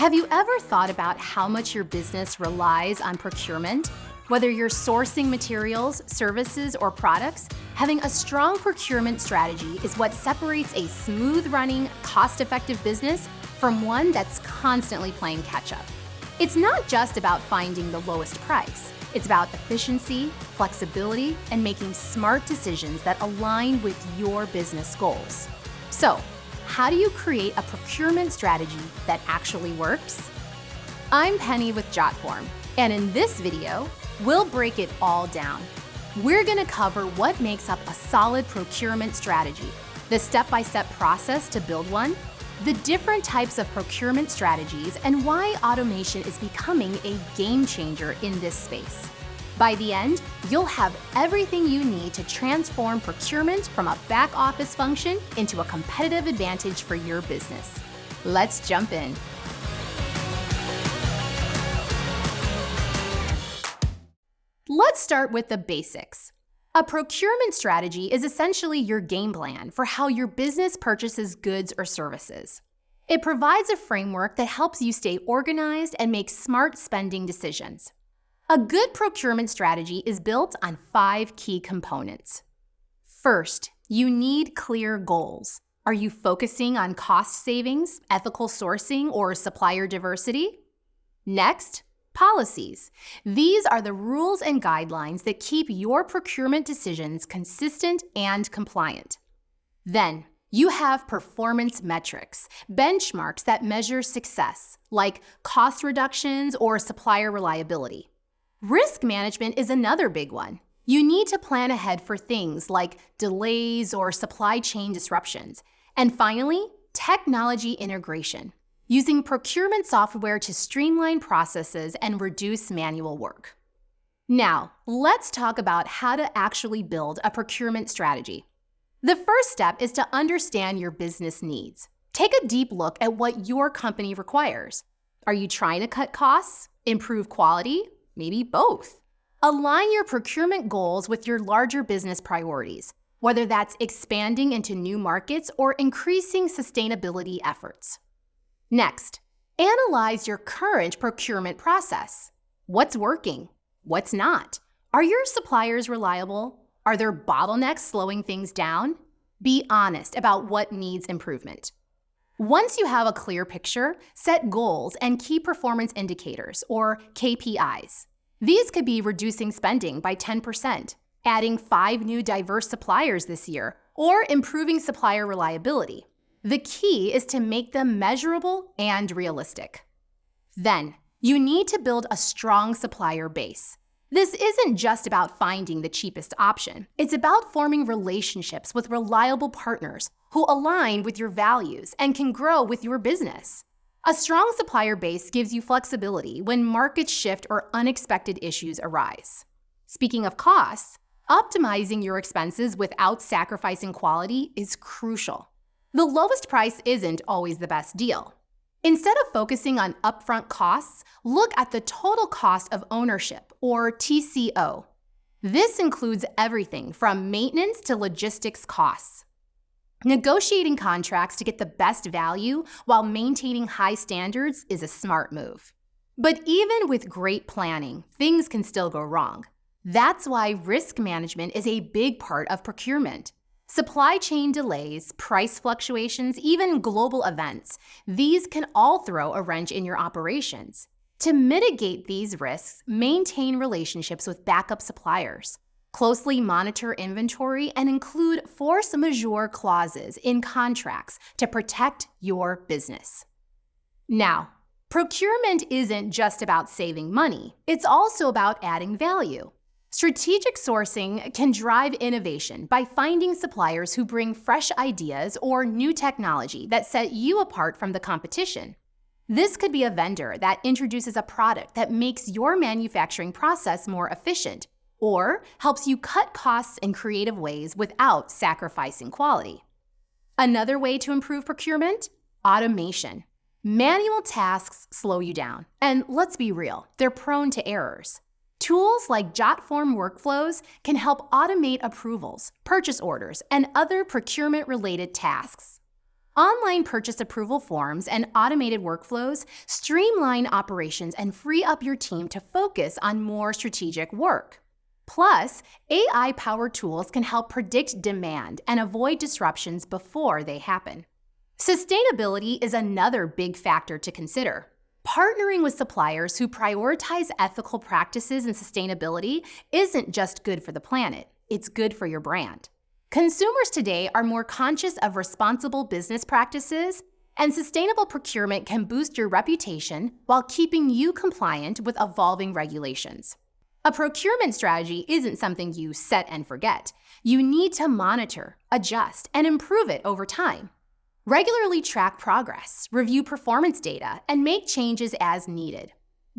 Have you ever thought about how much your business relies on procurement? Whether you're sourcing materials, services, or products, having a strong procurement strategy is what separates a smooth-running, cost-effective business from one that's constantly playing catch-up. It's not just about finding the lowest price. It's about efficiency, flexibility, and making smart decisions that align with your business goals. So, how do you create a procurement strategy that actually works? I'm Penny with Jotform, and in this video, we'll break it all down. We're gonna cover what makes up a solid procurement strategy, the step-by-step process to build one, the different types of procurement strategies, and why automation is becoming a game changer in this space. By the end, you'll have everything you need to transform procurement from a back office function into a competitive advantage for your business. Let's jump in. Let's start with the basics. A procurement strategy is essentially your game plan for how your business purchases goods or services. It provides a framework that helps you stay organized and make smart spending decisions. A good procurement strategy is built on 5 key components. First, you need clear goals. Are you focusing on cost savings, ethical sourcing, or supplier diversity? Next, policies. These are the rules and guidelines that keep your procurement decisions consistent and compliant. Then, you have performance metrics, benchmarks that measure success, like cost reductions or supplier reliability. Risk management is another big one. You need to plan ahead for things like delays or supply chain disruptions. And finally, technology integration, using procurement software to streamline processes and reduce manual work. Now, let's talk about how to actually build a procurement strategy. The first step is to understand your business needs. Take a deep look at what your company requires. Are you trying to cut costs, improve quality? Maybe both. Align your procurement goals with your larger business priorities, whether that's expanding into new markets or increasing sustainability efforts. Next, analyze your current procurement process. What's working? What's not? Are your suppliers reliable? Are there bottlenecks slowing things down? Be honest about what needs improvement. Once you have a clear picture, set goals and key performance indicators, or KPIs. These could be reducing spending by 10%, adding 5 new diverse suppliers this year, or improving supplier reliability. The key is to make them measurable and realistic. Then, you need to build a strong supplier base. This isn't just about finding the cheapest option. It's about forming relationships with reliable partners who align with your values and can grow with your business. A strong supplier base gives you flexibility when markets shift or unexpected issues arise. Speaking of costs, optimizing your expenses without sacrificing quality is crucial. The lowest price isn't always the best deal. Instead of focusing on upfront costs, look at the total cost of ownership, or TCO. This includes everything from maintenance to logistics costs. Negotiating contracts to get the best value while maintaining high standards is a smart move. But even with great planning, things can still go wrong. That's why risk management is a big part of procurement. Supply chain delays, price fluctuations, even global events, these can all throw a wrench in your operations. To mitigate these risks, maintain relationships with backup suppliers. Closely monitor inventory and include force majeure clauses in contracts to protect your business. Now, procurement isn't just about saving money, it's also about adding value. Strategic sourcing can drive innovation by finding suppliers who bring fresh ideas or new technology that set you apart from the competition. This could be a vendor that introduces a product that makes your manufacturing process more efficient, or helps you cut costs in creative ways without sacrificing quality. Another way to improve procurement? Automation. Manual tasks slow you down, and let's be real, they're prone to errors. Tools like Jotform workflows can help automate approvals, purchase orders, and other procurement-related tasks. Online purchase approval forms and automated workflows streamline operations and free up your team to focus on more strategic work. Plus, AI-powered tools can help predict demand and avoid disruptions before they happen. Sustainability is another big factor to consider. Partnering with suppliers who prioritize ethical practices and sustainability isn't just good for the planet, it's good for your brand. Consumers today are more conscious of responsible business practices, and sustainable procurement can boost your reputation while keeping you compliant with evolving regulations. A procurement strategy isn't something you set and forget. You need to monitor, adjust, and improve it over time. Regularly track progress, review performance data, and make changes as needed.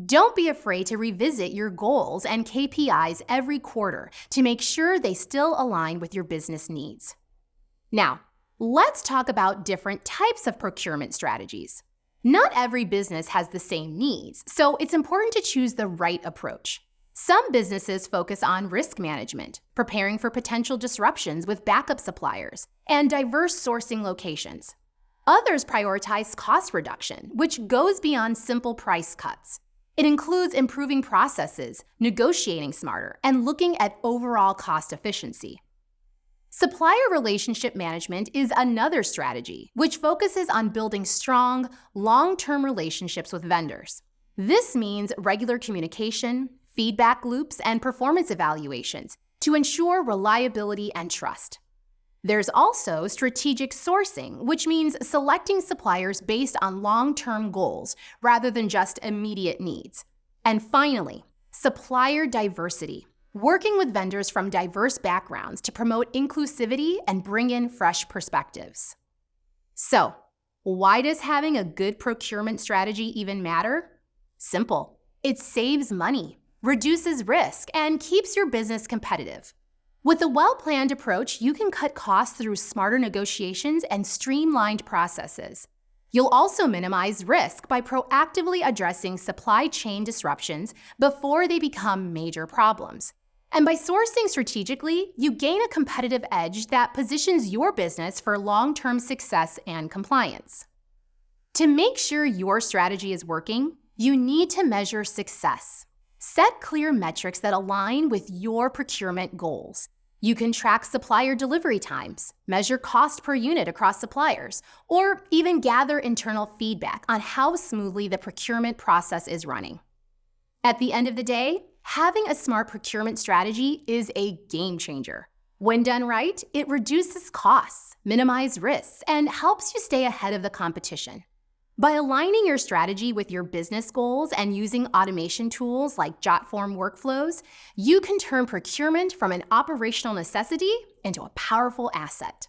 Don't be afraid to revisit your goals and KPIs every quarter to make sure they still align with your business needs. Now, let's talk about different types of procurement strategies. Not every business has the same needs, so it's important to choose the right approach. Some businesses focus on risk management, preparing for potential disruptions with backup suppliers, and diverse sourcing locations. Others prioritize cost reduction, which goes beyond simple price cuts. It includes improving processes, negotiating smarter, and looking at overall cost efficiency. Supplier relationship management is another strategy, which focuses on building strong, long-term relationships with vendors. This means regular communication, feedback loops, and performance evaluations to ensure reliability and trust. There's also strategic sourcing, which means selecting suppliers based on long-term goals rather than just immediate needs. And finally, supplier diversity, working with vendors from diverse backgrounds to promote inclusivity and bring in fresh perspectives. So, why does having a good procurement strategy even matter? Simple. It saves money, reduces risk, and keeps your business competitive. With a well-planned approach, you can cut costs through smarter negotiations and streamlined processes. You'll also minimize risk by proactively addressing supply chain disruptions before they become major problems. And by sourcing strategically, you gain a competitive edge that positions your business for long-term success and compliance. To make sure your strategy is working, you need to measure success. Set clear metrics that align with your procurement goals. You can track supplier delivery times, measure cost per unit across suppliers, or even gather internal feedback on how smoothly the procurement process is running. At the end of the day, having a smart procurement strategy is a game changer. When done right, it reduces costs, minimizes risks, and helps you stay ahead of the competition. By aligning your strategy with your business goals and using automation tools like Jotform workflows, you can turn procurement from an operational necessity into a powerful asset.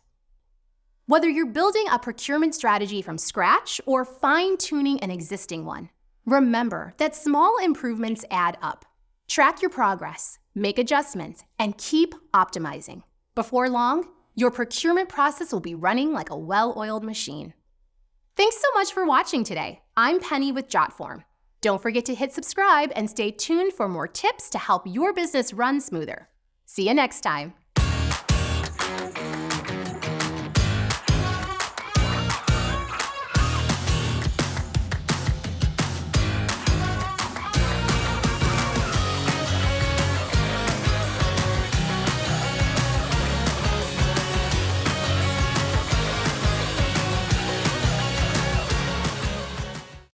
Whether you're building a procurement strategy from scratch or fine-tuning an existing one, remember that small improvements add up. Track your progress, make adjustments, and keep optimizing. Before long, your procurement process will be running like a well-oiled machine. Thanks so much for watching today. I'm Penny with Jotform. Don't forget to hit subscribe and stay tuned for more tips to help your business run smoother. See you next time.